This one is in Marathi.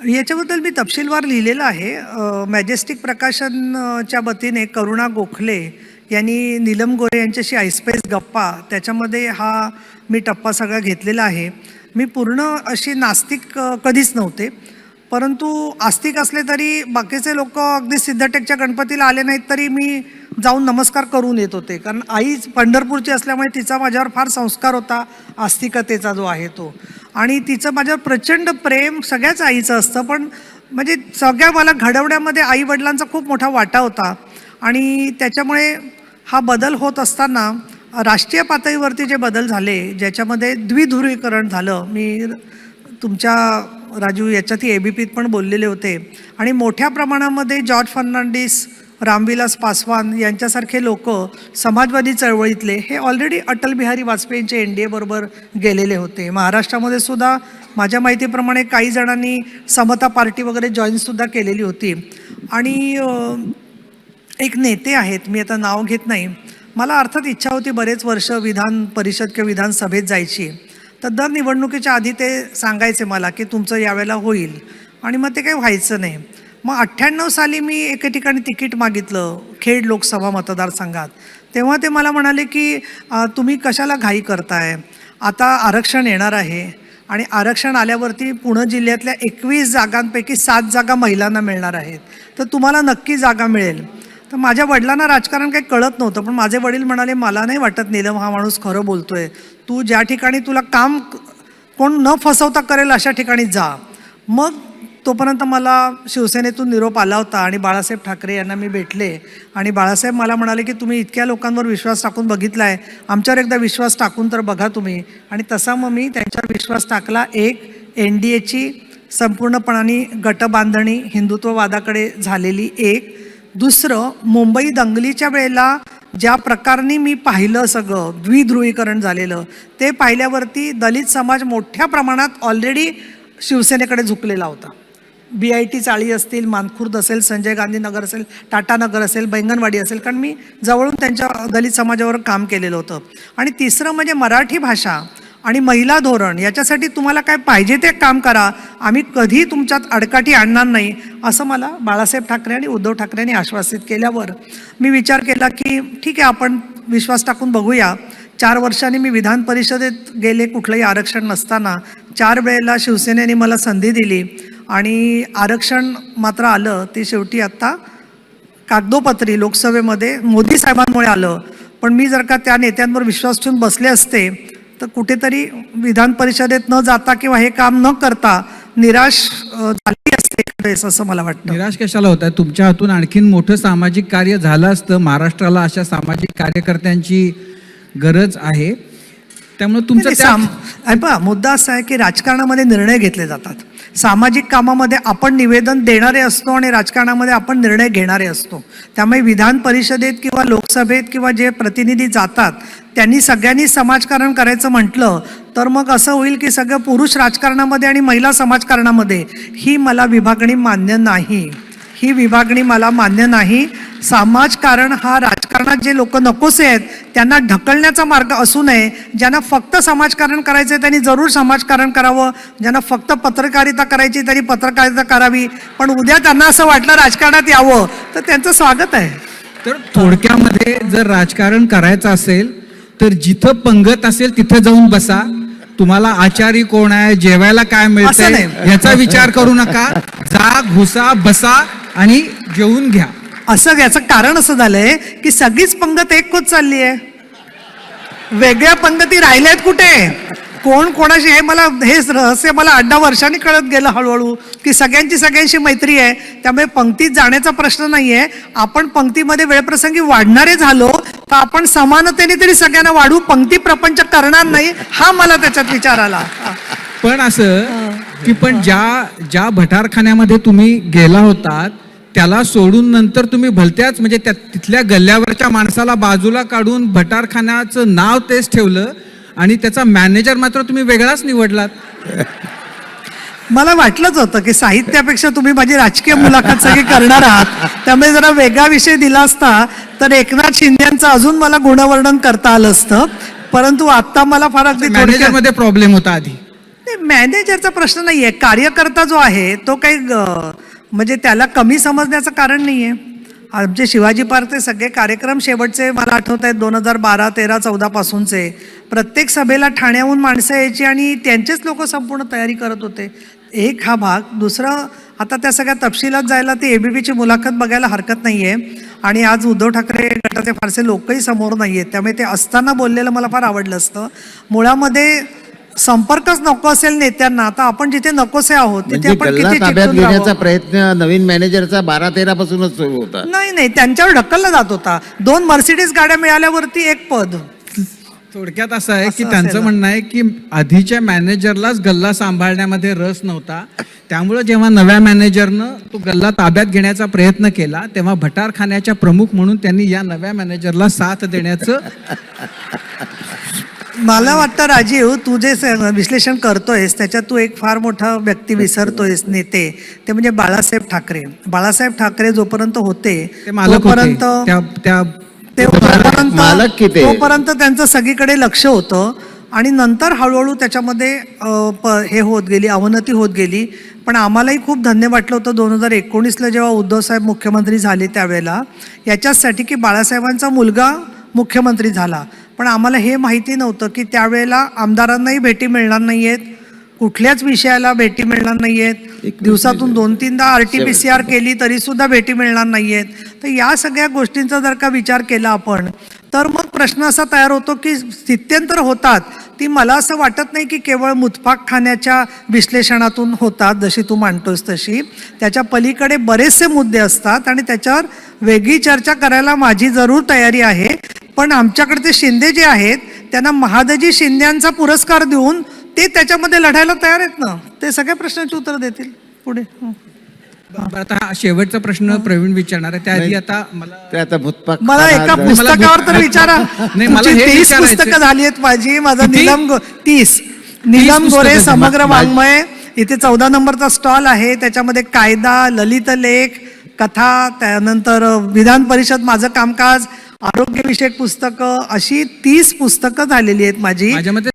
याच्याबद्दल मी तपशीलवार लिहिलेलं आहे. मॅजेस्टिक प्रकाशनच्या वतीने करुणा गोखले यांनी नीलम गोरे यांच्याशी आयस्पेस गप्पा त्याच्यामध्ये हा मी टप्पा सगळा घेतलेला आहे. मी पूर्ण अशी नास्तिक कधीच नव्हते, परंतु आस्तिक असले तरी बाकीचे लोक अगदी सिद्धटेकच्या गणपतीला आले नाहीत तरी मी जाऊन नमस्कार करून येत होते, कारण आई पंढरपूरची असल्यामुळे तिचा माझ्यावर फार संस्कार होता आस्तिकतेचा जो आहे तो, आणि तिचं माझ्यावर प्रचंड प्रेम सगळ्याच आईचं असतं. पण म्हणजे सगळ्या मला घडवण्यामध्ये आई वडिलांचा खूप मोठा वाटा होता, आणि त्याच्यामुळे हा बदल होत असताना राष्ट्रीय पातळीवरती जे बदल झाले ज्याच्यामध्ये द्विध्रुवीकरण झालं, मी तुमच्या राजू याच्यातही ABPत पण बोललेले होते, आणि मोठ्या प्रमाणामध्ये जॉर्ज फर्नांडिस, रामविलास पासवान यांच्यासारखे लोक समाजवादी चळवळीतले हे ऑलरेडी अटल बिहारी वाजपेयींचे NDA बरोबर गेलेले होते. महाराष्ट्रामध्ये सुद्धा माझ्या माहितीप्रमाणे काही जणांनी समता पार्टी वगैरे जॉईनसुद्धा केलेली होती. आणि एक नेते आहेत, मी आता नाव घेत नाही, मला अर्थात इच्छा होती बरेच वर्ष विधान परिषद किंवा विधानसभेत जायची, तर दर निवडणुकीच्या आधी ते सांगायचे मला की तुमचं यावेळेला होईल, आणि मग ते काही व्हायचं नाही. मग 98 साली मी एके ठिकाणी तिकीट मागितलं खेड लोकसभा मतदारसंघात, तेव्हा ते मला म्हणाले की तुम्ही कशाला घाई करताय, आता आरक्षण येणार आहे, आणि आरक्षण आल्यावरती पुणे जिल्ह्यातल्या 21 जागांपैकी 7 जागा महिलांना मिळणार आहेत, तर तुम्हाला नक्की जागा मिळेल. तर माझ्या वडिलांना राजकारण काही कळत नव्हतं, पण माझे वडील म्हणाले मला नाही वाटत नीलम हा माणूस खरं बोलतोय, तू ज्या ठिकाणी तुला काम कोण न फसवता करेल अशा ठिकाणी जा. मग तोपर्यंत मला शिवसेनेतून निरोप आला होता आणि बाळासाहेब ठाकरे यांना मी भेटले, आणि बाळासाहेब मला म्हणाले की तुम्ही इतक्या लोकांवर विश्वास टाकून बघितला आहे, आमच्यावर एकदा विश्वास टाकून तर बघा तुम्ही. आणि तसा मग मी त्यांच्यावर विश्वास टाकला. एक, NDAची संपूर्णपणाने गटबांधणी हिंदुत्ववादाकडे झालेली एक. दुसरं, मुंबई दंगलीच्या वेळेला ज्या प्रकारे मी पाहिलं सगळं द्विध्रुवीकरण झालेलं, ते पाहिल्यावरती दलित समाज मोठ्या प्रमाणात ऑलरेडी शिवसेनेकडे झुकलेला होता. BIT चाळी असतील, मानखुर्द असेल, संजय गांधी नगर असेल, टाटा नगर असेल, बैंगनवाडी असेल, कारण मी जवळून त्यांच्या दलित समाजावर काम केलेलं होतं. आणि तिसरं म्हणजे मराठी भाषा आणि महिला धोरण, याच्यासाठी तुम्हाला काय पाहिजे ते काम करा, आम्ही कधी तुमच्यात अडकाठी आणणार नाही, असं मला बाळासाहेब ठाकरे आणि उद्धव ठाकरेंनी आश्वासित केल्यावर मी विचार केला की ठीक आहे, आपण विश्वास टाकून बघूया. 4 वर्षांनी मी विधान परिषदेत गेले कुठलंही आरक्षण नसताना, 4 वेळेला शिवसेनेने मला संधी दिली, आणि आरक्षण मात्र आलं ते शेवटी आत्ता कागदोपत्री लोकसभेमध्ये मोदी साहेबांमुळे आलं. पण मी जर का त्या नेत्यांवर विश्वास ठेवून बसले असते तर कुठेतरी विधान परिषदेत न जाता किंवा हे काम न करता निराश झाली असते असं मला वाटतं. निराश कशाला होत आहे? तुमच्या हातून आणखीन मोठं सामाजिक कार्य झालं असतं. महाराष्ट्राला अशा सामाजिक कार्यकर्त्यांची गरज आहे. त्यामुळे तुमचा मुद्दा असा आहे की राजकारणामध्ये निर्णय घेतले जातात. सामाजिक कामामध्ये आपण निवेदन देणारे असतो आणि राजकारणामध्ये आपण निर्णय घेणारे असतो. त्यामुळे विधान परिषदेत किंवा लोकसभेत किंवा जे प्रतिनिधी जातात त्यांनी सगळ्यांनी समाजकारण करायचं म्हटलं तर मग असं होईल की सगळं पुरुष राजकारणामध्ये आणि महिला समाजकारणामध्ये. ही मला विभागणी मान्य नाही, ही विभागणी मला मान्य नाही. समाजकारण हा राजकारणात जे लोक नकोसे आहेत त्यांना ढकलण्याचा मार्ग असू नये. ज्यांना फक्त समाजकारण करायचं त्यांनी जरूर समाजकारण करावं, ज्यांना फक्त पत्रकारिता करायची त्यांनी पत्रकारिता करावी, पण उद्या त्यांना असं वाटलं राजकारणात यावं तर त्यांचं स्वागत आहे. तर थोडक्यामध्ये जर राजकारण करायचं असेल तर जिथं पंगत असेल तिथं जाऊन बसा. तुम्हाला आचारी कोण आहे, जेवायला काय मिळतंय याचा विचार करू नका. जा, घुसा, बसा आणि जेवून घ्या. असं याचं कारण असं झालंय की सगळीच पंगत एक होत चालली आहे, वेगळ्या पंगती राहिल्यात कुठे, कोण कोणाशी, हे रहस्य मला 8-10 वर्षांनी कळत गेलं हळूहळू की सगळ्यांची मैत्री आहे. त्यामुळे पंक्तीत जाण्याचा प्रश्न नाहीये. आपण पंक्तीमध्ये वेळप्रसंगी वाढणारे झालो तर आपण समानतेने तरी सगळ्यांना वाढू, पंक्ती प्रपंच करणार नाही, हा मला त्याच्यात विचार आला. पण असं की पण ज्या भटारखान्यामध्ये तुम्ही गेला होतात त्याला सोडून नंतर तुम्ही भलत्याच म्हणजे तिथल्या गल्ल्यावरच्या माणसाला बाजूला काढून भटारखान्याचं नाव तेच ठेवलं आणि त्याचा मॅनेजर मात्र तुम्ही वेगळाच निवडलात. मला वाटलंच होतं की साहित्यापेक्षा तुम्ही माझी राजकीय मुलाखत सगळी करणार आहात, त्यामुळे जरा वेगळा विषय दिला असता तर एकनाथ शिंदेचं अजून मला गुणवर्णन करता आलं असतं. परंतु आता मला फार अगदी मॅनेजरमध्ये प्रॉब्लेम होता आधी. नाही, मॅनेजरचा प्रश्न नाहीये. कार्यकर्ता जो आहे तो काही म्हणजे त्याला कमी समजण्याचं कारण नाहीये. आमचे शिवाजी पार्कचे सगळे कार्यक्रम शेवटचे मला आठवत आहेत 2012, 13, 14 पासूनचे. प्रत्येक सभेला ठाण्याहून माणसं यायची आणि त्यांचेच लोक संपूर्ण तयारी करत होते. एक हा भाग. दुसरं, आता त्या सगळ्या तपशिलात जायला ती ABPची मुलाखत बघायला हरकत नाहीये. आणि आज उद्धव ठाकरे गटाचे फारसे लोकही समोर नाही आहेत, त्यामुळे ते असताना बोललेलं मला फार आवडलं असतं. मुळामध्ये संपर्कच नको असेल नेत्यांना, आता आपण जिथे नकोसे आहोत तिथे म्हणजे आपण गल्ला किती ताब्यात चिकटून घेण्याचा राहावं? प्रयत्न नवीन मॅनेजरचा 12-13 पासूनच सुरू होता. नाही, त्यांच्यावर ढकलला जात होता. 2 मर्सिडीज गाड्या मिळाल्यावरती 1 पद. थोडक्यात असं आहे की असं त्यांचं असेल. म्हणणं आहे की आधीच्या मॅनेजरलाच गल्ला सांभाळण्यामध्ये रस नव्हता, त्यामुळे जेव्हा नव्या मॅनेजरनं तो गल्ला ताब्यात घेण्याचा प्रयत्न केला तेव्हा भटारखान्याच्या प्रमुख म्हणून त्यांनी या नव्या मॅनेजरला साथ देण्याचं. मला वाटतं राजीव, तू जे विश्लेषण करतोयस त्याच्यात तू एक फार मोठा व्यक्ती विसरतोयस, नेते. ते म्हणजे बाळासाहेब ठाकरे. बाळासाहेब ठाकरे जोपर्यंत होते ते मालक होते तोपर्यंत मालक किती? तोपर्यंत त्यांचं सगळीकडे लक्ष होतं आणि नंतर हळूहळू त्याच्यामध्ये हे होत गेली, अवनती होत गेली. पण आम्हालाही खूप धन्य वाटलं होतं 2019ला जेव्हा उद्धव साहेब मुख्यमंत्री झाले त्यावेळेला, याच्यासाठी की बाळासाहेबांचा मुलगा मुख्यमंत्री झाला. पण आम्हाला हे माहिती नव्हतं की त्यावेळेला आमदारांनाही भेटी मिळणार नाही आहेत, कुठल्याच विषयाला भेटी मिळणार नाही आहेत. दिवसातून 2-3दा RT-PCR केली तरी सुद्धा भेटी मिळणार नाही आहेत. तर या सगळ्या गोष्टींचा जर का विचार केला आपण, तर मग प्रश्न असा तयार होतो की स्थित्यंतर होतात ती, मला असं वाटत नाही की केवळ मुतपाकखान्याच्या विश्लेषणातून होतात जशी तू मांडतोस तशी. त्याच्या पलीकडे बरेचसे मुद्दे असतात आणि त्याच्यावर वेगळी चर्चा करायला माझी जरूर तयारी आहे. पण आमच्याकडे ते शिंदे जे आहेत त्यांना महादजी शिंद्यांचा पुरस्कार देऊन ते त्याच्यामध्ये लढायला तयार आहेत ना, ते सगळ्या प्रश्नांची उत्तर देतील पुढे. बरं, आता हा शेवटचा प्रश्न प्रवीण विचारणार आहे. त्याआधी आता ते आता भूतपाक मला एका पुस्तकावर तर विचारा. नाही, मला हे 30 विचारायचं- पुस्तकं झाली आहेत माझी. माझं किती? 30 नीलम पुस्तकं गोरे झाली. समग्र वाङ्मय. इथे 14 नंबरचा स्टॉल आहे. त्याच्यामध्ये कायदा, ललित लेख, कथा, त्यानंतर विधान परिषद, माझं कामकाज, आरोग्यविषयक पुस्तकं, अशी 30 पुस्तकं झालेली आहेत माझी. माझ्या मते